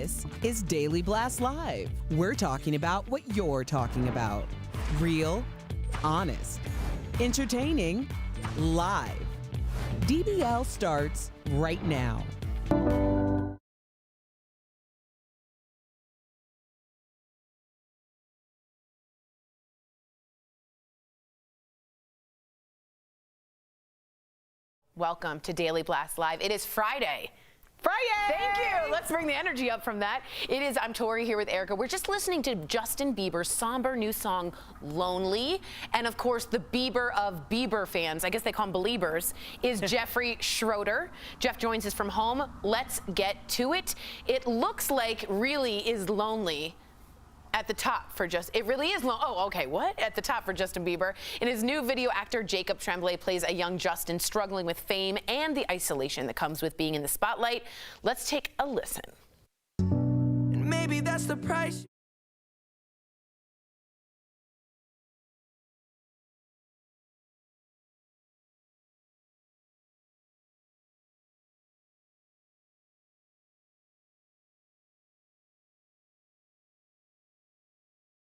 This is Daily Blast Live. We're talking about what you're talking about. Real, honest, entertaining, live. DBL starts right now. Welcome to Daily Blast Live. It is Friday. Thank you. Let's bring the energy up from that. I'm Tori here with Erica. We're just listening to Justin Bieber's somber new song, Lonely. And of course, the Bieber of Bieber fans, I guess they call them Beliebers, is Jeffrey Schroeder. Jeff joins us from home. Let's get to it. It looks like really is lonely at the top for it really is at the top for Justin Bieber. In his new video, actor Jacob Tremblay plays a young Justin struggling with fame and the isolation that comes with being in the spotlight. Let's take a listen. And maybe that's the price.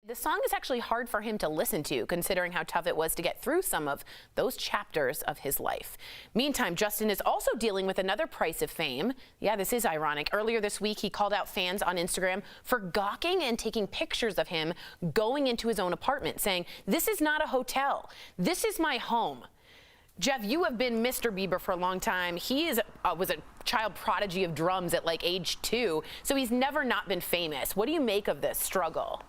The song is actually hard for him to listen to, considering how tough it was to get through some of those chapters of his life. Meantime, Justin is also dealing with another price of fame. Yeah, this is ironic. Earlier this week, he called out fans on Instagram for gawking and taking pictures of him going into his own apartment, saying, "This is not a hotel. This is my home." Jeff, you have been Mr. Bieber for a long time. He was a child prodigy of drums at like age 2, so he's never not been famous. What do you make of this struggle?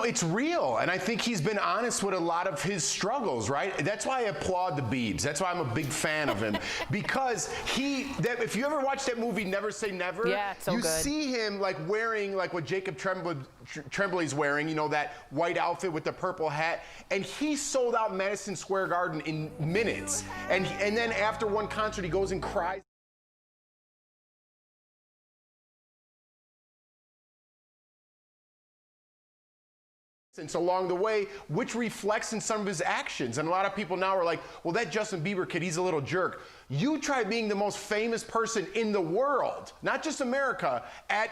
It's real, and I think he's been honest with a lot of his struggles, right? That's why I applaud the Biebs. That's why I'm a big fan of him, because if you ever watch that movie Never Say Never, yeah, it's so you good. See him like wearing like what Jacob Tremblay's wearing, that white outfit with the purple hat, and he sold out Madison Square Garden in minutes, and then after one concert he goes and cries. Along the way, which reflects in some of his actions. And a lot of people now are like, well, that Justin Bieber kid, he's a little jerk. You try being the most famous person in the world, not just America, at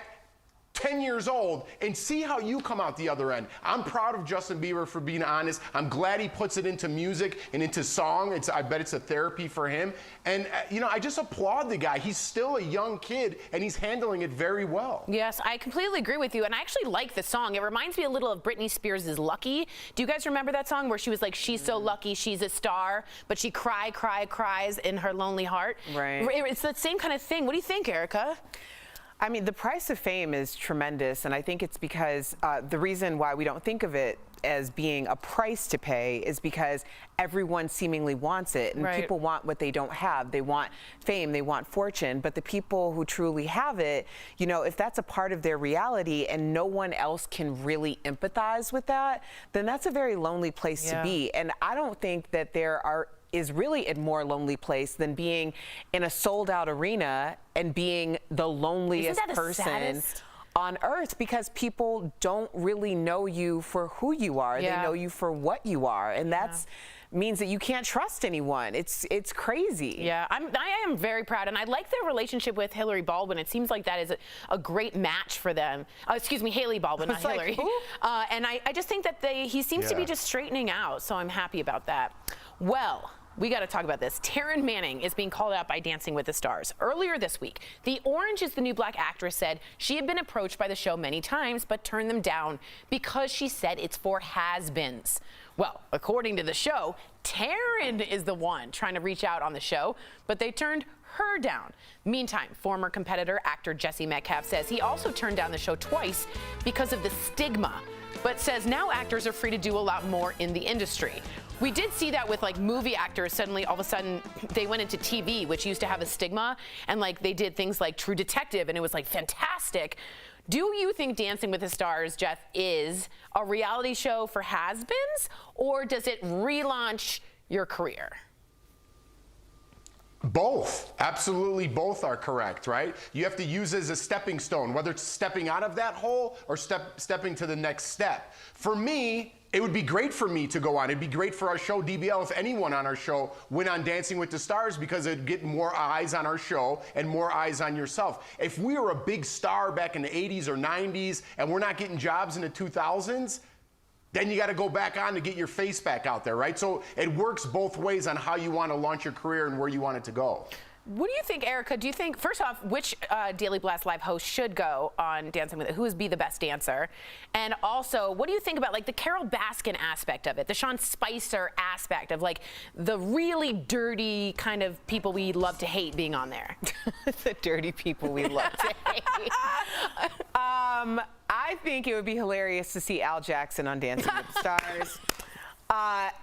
10 years old, and see how you come out the other end. I'm proud of Justin Bieber for being honest. I'm glad he puts it into music and into song. I bet it's a therapy for him. And, I just applaud the guy. He's still a young kid, and he's handling it very well. Yes, I completely agree with you, and I actually like the song. It reminds me a little of Britney Spears' Lucky. Do you guys remember that song where she was like, she's so lucky, she's a star, but she cries in her lonely heart? Right. It's the same kind of thing. What do you think, Erica? I mean, the price of fame is tremendous, and I think it's because the reason why we don't think of it as being a price to pay is because everyone seemingly wants it, and people want what they don't have. They want fame, they want fortune, but the people who truly have it, if that's a part of their reality and no one else can really empathize with that, then that's a very lonely place to be. And I don't think that is really a more lonely place than being in a sold-out arena and being the loneliest person on earth, because people don't really know you for who you are. They know you for what you are, and that's means that you can't trust anyone. It's crazy. Yeah, I am very proud, and I like their relationship with Hillary Baldwin. It seems like that is a great match for them. Excuse me, Haley Baldwin, not Hillary. And I just think that he seems to be just straightening out, so I'm happy about that. Well, we got to talk about this. Taryn Manning is being called out by Dancing with the Stars. Earlier this week, the Orange is the New Black actress said she had been approached by the show many times, but turned them down because she said it's for has-beens. Well, according to the show, Taryn is the one trying to reach out on the show, but they turned her down. Meantime, former competitor actor Jesse Metcalfe says he also turned down the show twice because of the stigma, but says now actors are free to do a lot more in the industry. We did see that with like movie actors. Suddenly, all of a sudden, they went into TV, which used to have a stigma, and like they did things like True Detective, and it was like fantastic. Do you think Dancing with the Stars, Jeff, is a reality show for has-beens, or does it relaunch your career? Both. Absolutely both are correct, right? You have to use it as a stepping stone, whether it's stepping out of that hole or stepping to the next step. For me, it would be great for me to go on. It'd be great for our show, DBL, if anyone on our show went on Dancing with the Stars, because it'd get more eyes on our show and more eyes on yourself. If we were a big star back in the 80s or 90s and we're not getting jobs in the 2000s, then you got to go back on to get your face back out there, right? So it works both ways on how you want to launch your career and where you want it to go. What do you think, Erica? Do you think, first off, which Daily Blast Live host should go on Dancing with It? Who would be the best dancer? And also, what do you think about like the Carol Baskin aspect of it, the Sean Spicer aspect of like the really dirty kind of people we love to hate being on there? The dirty people we love to hate. I think it would be hilarious to see Al Jackson on Dancing with the Stars.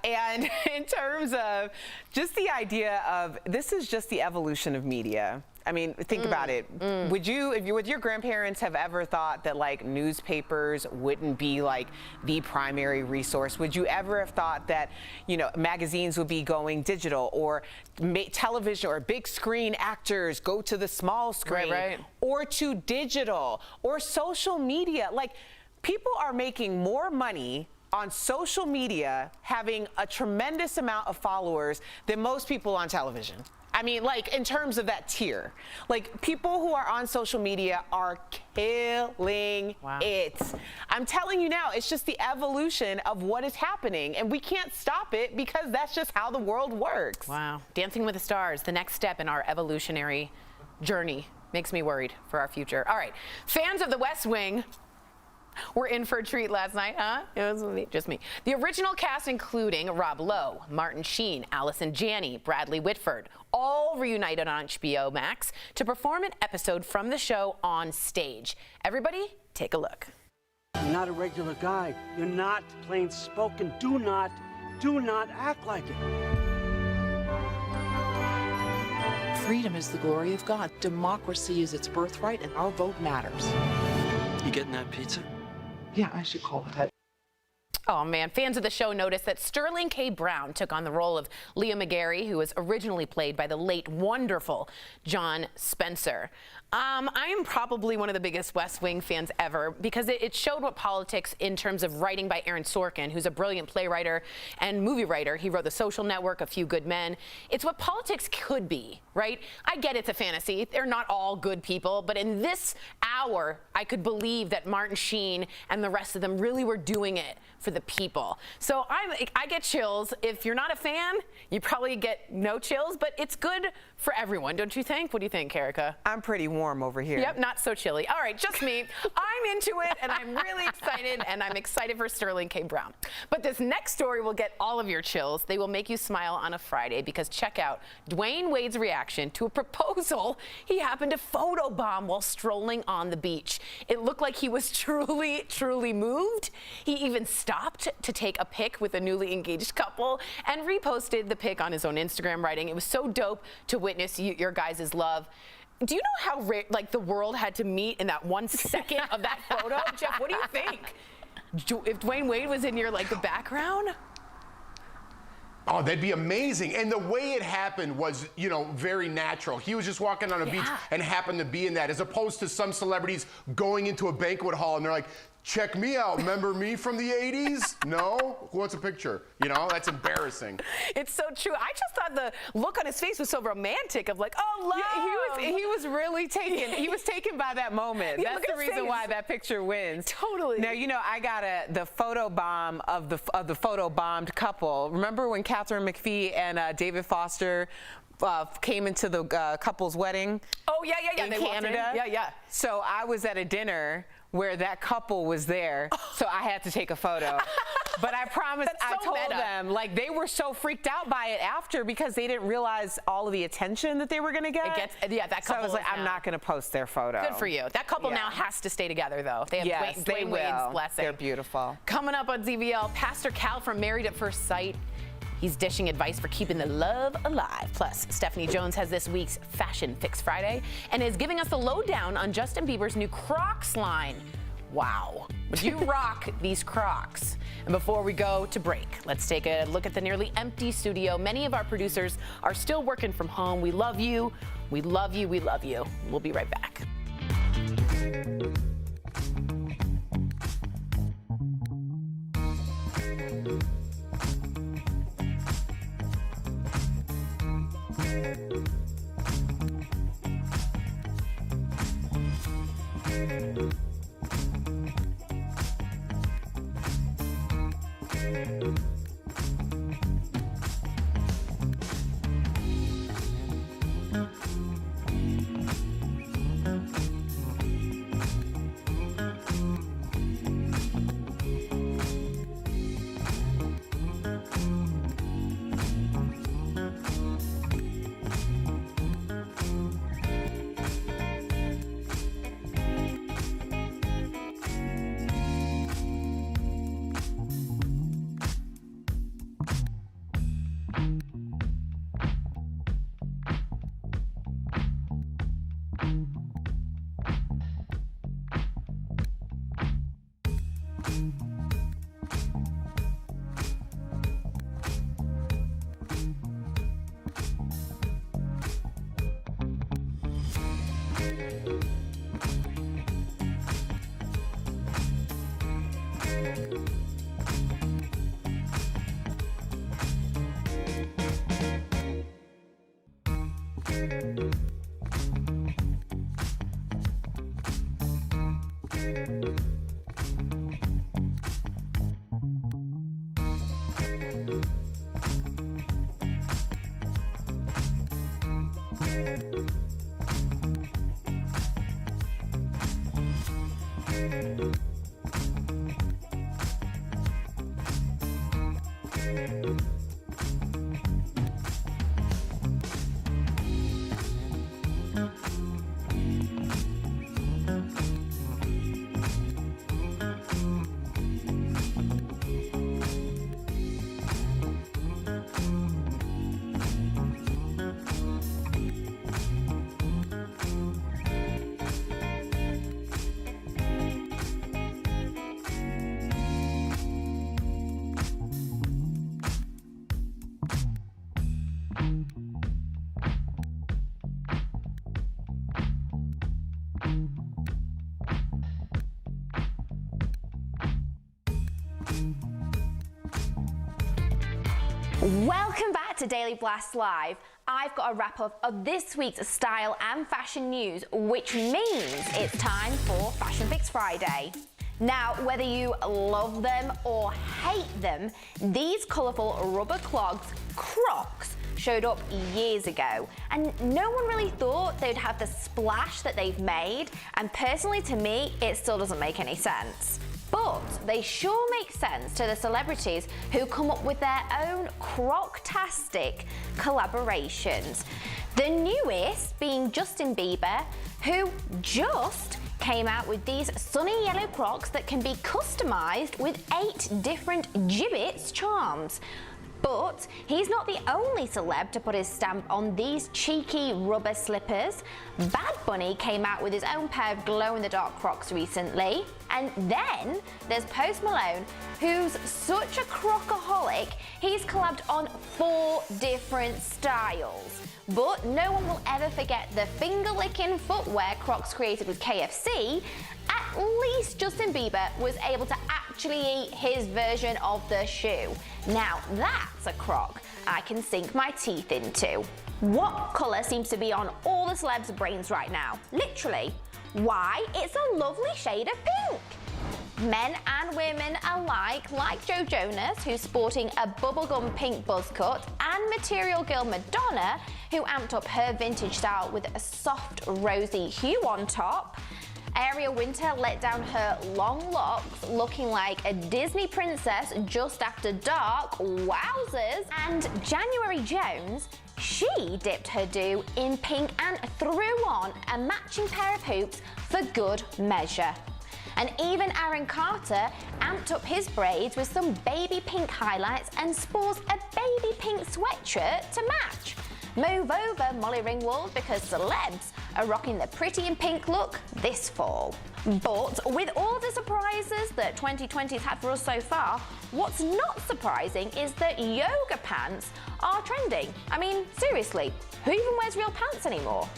And in terms of just the idea of this is just the evolution of media. I mean, think about it. Would you, if you with your grandparents, have ever thought that like newspapers wouldn't be like the primary resource? Would you ever have thought that, you know, magazines would be going digital, or television or big screen actors go to the small screen, or to digital, or social media? Like, people are making more money on social media, having a tremendous amount of followers, than most people on television. I mean, like, in terms of that tier. Like, people who are on social media are killing it. I'm telling you now, it's just the evolution of what is happening, and we can't stop it because that's just how the world works. Wow. Dancing with the Stars, the next step in our evolutionary journey. Makes me worried for our future. All right, fans of The West Wing were in for a treat last night, huh? It was just me. The original cast, including Rob Lowe, Martin Sheen, Allison Janney, Bradley Whitford, all reunited on HBO Max to perform an episode from the show on stage. Everybody, take a look. You're not a regular guy. You're not plain spoken. Do not act like it. Freedom is the glory of God. Democracy is its birthright, and our vote matters. You getting that pizza? Yeah, I should call that. Oh man, fans of the show noticed that Sterling K. Brown took on the role of Leah McGarry, who was originally played by the late wonderful John Spencer. I am probably one of the biggest West Wing fans ever, because it showed what politics, in terms of writing by Aaron Sorkin, who's a brilliant playwright and movie writer. He wrote The Social Network, A Few Good Men. It's what politics could be, right? I get it's a fantasy. They're not all good people, but in this hour, I could believe that Martin Sheen and the rest of them really were doing it for the people. So I get chills. If you're not a fan, you probably get no chills, but it's good for everyone, don't you think? What do you think, Erica? I'm pretty warm over here. Yep, not so chilly. All right, just me. I'm into it, and I'm really excited, and I'm excited for Sterling K. Brown. But this next story will get all of your chills. They will make you smile on a Friday, because check out Dwayne Wade's reaction to a proposal he happened to photobomb while strolling on the beach. It looked like he was truly, truly moved. He even stopped to take a pic with a newly engaged couple and reposted the pic on his own Instagram, writing, "It was so dope to witness your guys' love." Do you know how like the world had to meet in that 1 second of that photo? Jeff, what do you think? If Dwayne Wade was in your like the background? Oh, that'd be amazing. And the way it happened was, you know, very natural. He was just walking on a beach and happened to be in that, as opposed to some celebrities going into a banquet hall and they're like, check me out. Remember me from the 80s? No? Who wants a picture? You know, that's embarrassing. It's so true. I just thought the look on his face was so romantic, of like, oh, love. Yeah, he was really taken. He was taken by that moment. Yeah, that's the reason why that picture wins. Totally. Now, you know, I got the photo bomb of the photo bombed couple. Remember when Catherine McPhee and David Foster came into the couple's wedding? Oh, yeah. In they Canada? Yeah. So I was at a dinner where that couple was there, so I had to take a photo. But I promise, That's so I told meta. them, like, they were so freaked out by it after because they didn't realize all of the attention that they were going to get. That couple. So I was like, is I'm now- not going to post their photo. Good for you. That couple now has to stay together, though. They have Yes, they Dwayne will. Wade's blessing. They're beautiful. Coming up on DBL, Pastor Cal from Married at First Sight. He's dishing advice for keeping the love alive. Plus, Stephanie Jones has this week's Fashion Fix Friday and is giving us the lowdown on Justin Bieber's new Crocs line. Wow. Would you rock these Crocs? And before we go to break, let's take a look at the nearly empty studio. Many of our producers are still working from home. We love you. We love you. We love you. We'll be right back. Welcome back to Daily Blast Live. I've got a wrap up of this week's style and fashion news, which means it's time for Fashion Fix Friday. Now, whether you love them or hate them, these colourful rubber clogs, Crocs, showed up years ago, and no one really thought they'd have the splash that they've made, and personally to me, it still doesn't make any sense. But they sure make sense to the celebrities who come up with their own Croc-tastic collaborations. The newest being Justin Bieber, who just came out with these sunny yellow Crocs that can be customized with 8 different Jibbitz charms. But he's not the only celeb to put his stamp on these cheeky rubber slippers. Bad Bunny came out with his own pair of glow-in-the-dark Crocs recently. And then there's Post Malone, who's such a Crocaholic, he's collabed on 4 different styles. But no one will ever forget the finger-licking footwear Crocs created with KFC. At least Justin Bieber was able to actually eat his version of the shoe. Now that's a Croc I can sink my teeth into. What colour seems to be on all the celebs' brains right now? Literally. Why, it's a lovely shade of pink. Men and women alike, like Joe Jonas, who's sporting a bubblegum pink buzz cut, and Material Girl Madonna, who amped up her vintage style with a soft rosy hue on top. Ariel Winter let down her long locks, looking like a Disney princess just after dark. Wowzers! And January Jones, she dipped her do in pink and threw on a matching pair of hoops for good measure. And even Aaron Carter amped up his braids with some baby pink highlights and sports a baby pink sweatshirt to match. Move over, Molly Ringwald, because celebs are rocking the pretty in pink look this fall. But with all the surprises that 2020's had for us so far, what's not surprising is that yoga pants are trending. I mean, seriously, who even wears real pants anymore?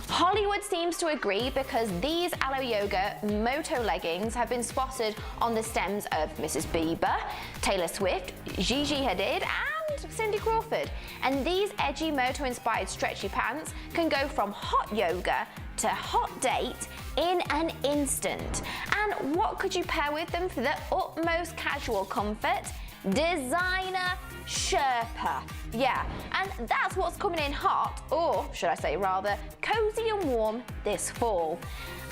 Hollywood seems to agree because these Aloe Yoga Moto leggings have been spotted on the stems of Mrs. Bieber, Taylor Swift, Gigi Hadid, and Cindy Crawford. And these edgy Moto-inspired stretchy pants can go from hot yoga to hot date in an instant. And what could you pair with them for the utmost casual comfort? Designer Sherpa. Yeah, and that's what's coming in hot, or should I say rather, cozy and warm this fall.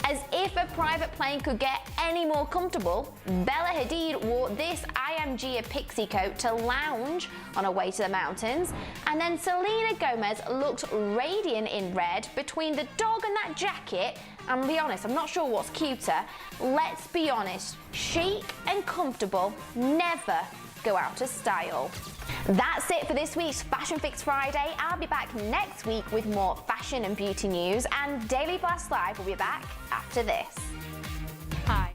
As if a private plane could get any more comfortable, Bella Hadid wore this I Am Gia pixie coat to lounge on her way to the mountains, and then Selena Gomez looked radiant in red between the dog and that jacket. And be honest, I'm not sure what's cuter. Let's be honest, chic and comfortable never go out of style. That's it for this week's Fashion Fix Friday. I'll be back next week with more fashion and beauty news, and Daily Blast Live will be back after this. Hi.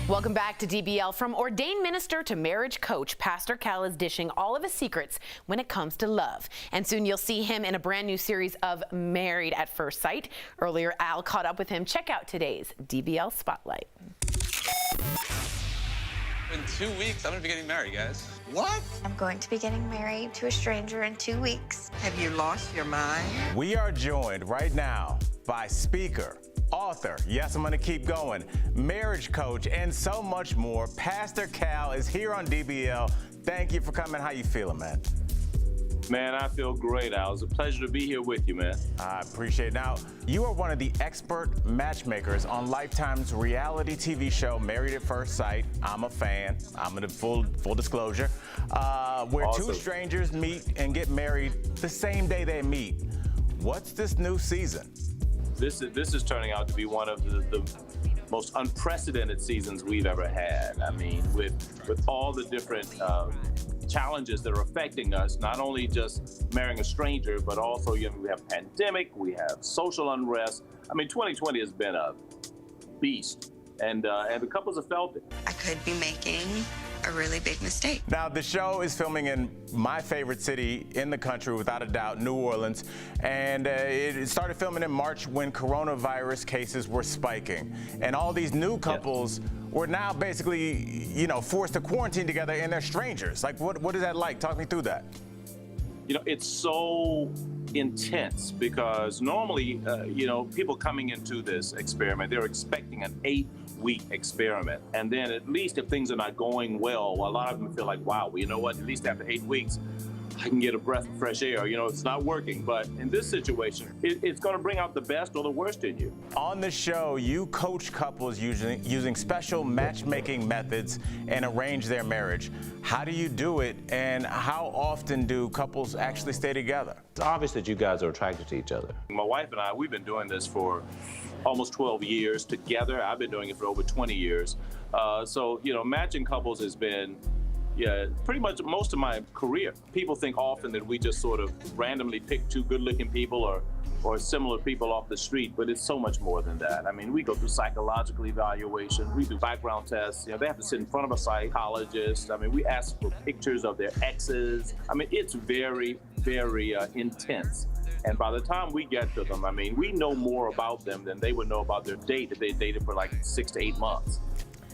Welcome back to DBL. From ordained minister to marriage coach, Pastor Cal is dishing all of his secrets when it comes to love. And soon you'll see him in a brand new series of Married at First Sight. Earlier, Al caught up with him. Check out today's DBL Spotlight. In 2 weeks, I'm gonna be getting married, guys. What? I'm going to be getting married to a stranger in 2 weeks. Have you lost your mind? We are joined right now by speaker, author, yes, I'm gonna keep going, marriage coach, and so much more. Pastor Cal is here on DBL. Thank you for coming. How you feeling, man? Man, I feel great, Al. It's a pleasure to be here with you, man. I appreciate it. Now, you are one of the expert matchmakers on Lifetime's reality TV show, Married at First Sight. I'm a fan. I'm in full disclosure. Where awesome. Two strangers meet and get married the same day they meet. What's this new season? This is turning out to be one of the most unprecedented seasons we've ever had. I mean, with all the different challenges that are affecting us, not only just marrying a stranger, but also, you know, we have pandemic, we have social unrest. I mean, 2020 has been a beast, and the couples have felt it. I could be making a really big mistake. Now, the show is filming in my favorite city in the country, without a doubt, New Orleans. And it started filming in March when coronavirus cases were spiking. And all these new couples were now basically, you know, forced to quarantine together, and they're strangers. Like, what is that like? Talk me through that. You know, it's so intense because normally, you know, people coming into this experiment, they're expecting an 8-week experiment. And then at least if things are not going well, a lot of them feel like, wow, well, you know what, at least after 8 weeks, I can get a breath of fresh air. You know, it's not working. But in this situation, it's going to bring out the best or the worst in you. On the show, you coach couples using special matchmaking methods and arrange their marriage. How do you do it, and how often do couples actually stay together? It's obvious that you guys are attracted to each other. My wife and I, we've been doing this for almost 12 years together. I've been doing it for over 20 years. So, you know, matching couples has been pretty much most of my career. People think often that we just sort of randomly pick two good-looking people or similar people off the street, but it's so much more than that. I mean, we go through psychological evaluation, we do background tests. You know, they have to sit in front of a psychologist. I mean, we ask for pictures of their exes. I mean, it's very, very intense. And by the time we get to them, I mean, we know more about them than they would know about their date if they dated for like 6 to 8 months.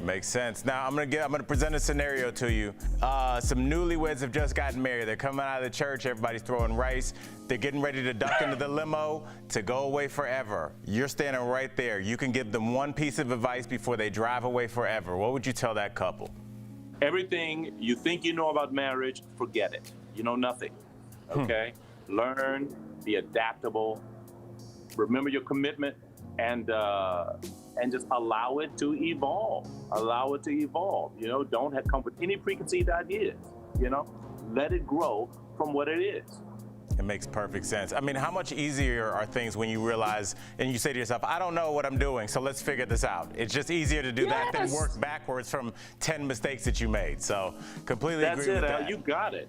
Makes sense. Now I'm gonna present a scenario to you. Some newlyweds have just gotten married. They're coming out of the church. Everybody's throwing rice. They're getting ready to duck into the limo to go away forever. You're standing right there. You can give them one piece of advice before they drive away forever. What would you tell that couple? Everything you think you know about marriage, forget it. You know nothing. Okay? Learn, be adaptable. Remember your commitment, and just allow it to evolve. Allow it to evolve. You know, don't come with any preconceived ideas. You know, let it grow from what it is. It makes perfect sense. I mean, how much easier are things when you realize and you say to yourself, I don't know what I'm doing, so let's figure this out. It's just easier to do that than work backwards from 10 mistakes that you made. So completely agree with that. You got it.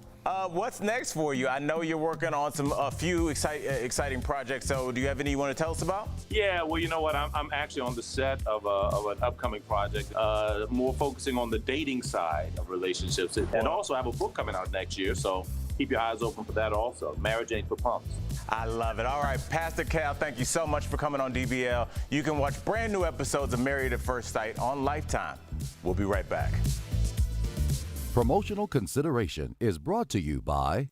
What's next for you? I know you're working on a few exciting projects. So do you have any you want to tell us about? Yeah, well, you know what? I'm actually on the set of an upcoming project, more focusing on the dating side of relationships. And also I have a book coming out next year, so keep your eyes open for that also. Marriage Ain't for Punks. I love it. All right, Pastor Cal, thank you so much for coming on DBL. You can watch brand new episodes of Married at First Sight on Lifetime. We'll be right back. Promotional consideration is brought to you by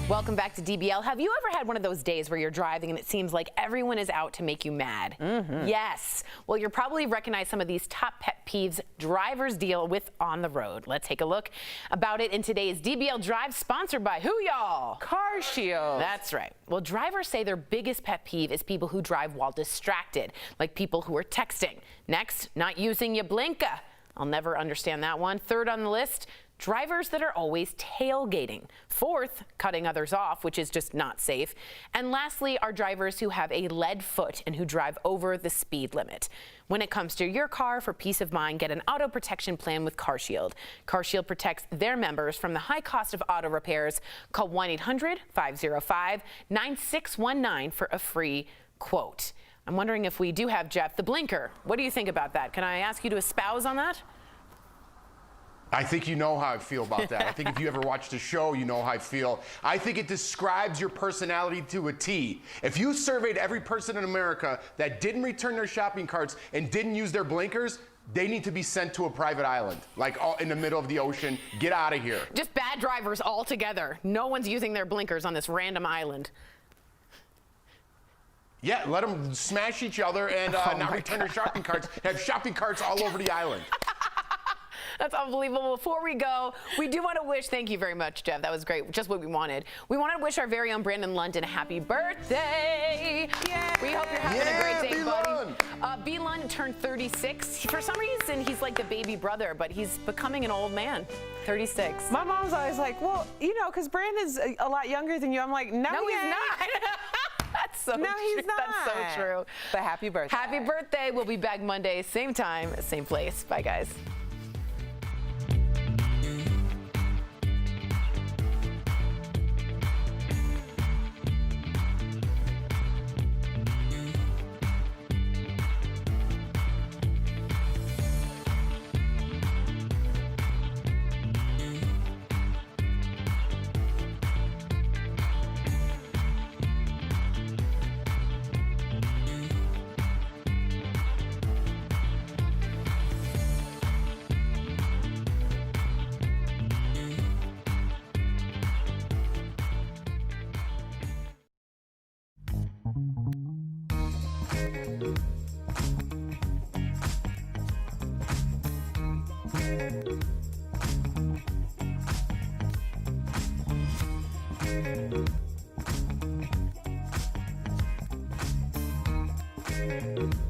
Welcome back to DBL. Have you ever had one of those days where you're driving and it seems like everyone is out to make you mad? Yes. Well, you'll probably recognize some of these top pet peeves drivers deal with on the road. Let's take a look about it in today's DBL Drive, sponsored by who, y'all? Car Shield. That's right. Well, drivers say their biggest pet peeve is people who drive while distracted, like people who are texting. Next, not using your blinker. I'll never understand that one. Third on the list, drivers that are always tailgating. Fourth, cutting others off, which is just not safe. And lastly, are drivers who have a lead foot and who drive over the speed limit. When it comes to your car, for peace of mind, get an auto protection plan with Car Shield. Car Shield protects their members from the high cost of auto repairs. Call 1-800-505-9619 for a free quote. I'm wondering if we do have, Jeff, the blinker. What do you think about that? Can I ask you to espouse on that? I think you know how I feel about that. I think if you ever watched the show, you know how I feel. I think it describes your personality to a T. If you surveyed every person in America that didn't return their shopping carts and didn't use their blinkers, they need to be sent to a private island, like all in the middle of the ocean. Get out of here. Just bad drivers altogether. No one's using their blinkers on this random island. Yeah, let them smash each other and not return their shopping carts. Have shopping carts all over the island. That's unbelievable. Before we go, we do want to wish, thank you very much, Jeff. That was great. Just what we wanted. We want to wish our very own Brandon London a happy birthday. Yay. We hope you're having a great day, buddy. B. Lund turned 36. For some reason, he's like the baby brother, but he's becoming an old man. 36. My mom's always like, well, you know, because Brandon's a lot younger than you. I'm like, no, he's not. That's so true. He's not. That's so true. But happy birthday. Happy birthday. We'll be back Monday, same time, same place. Bye, guys. Thank you.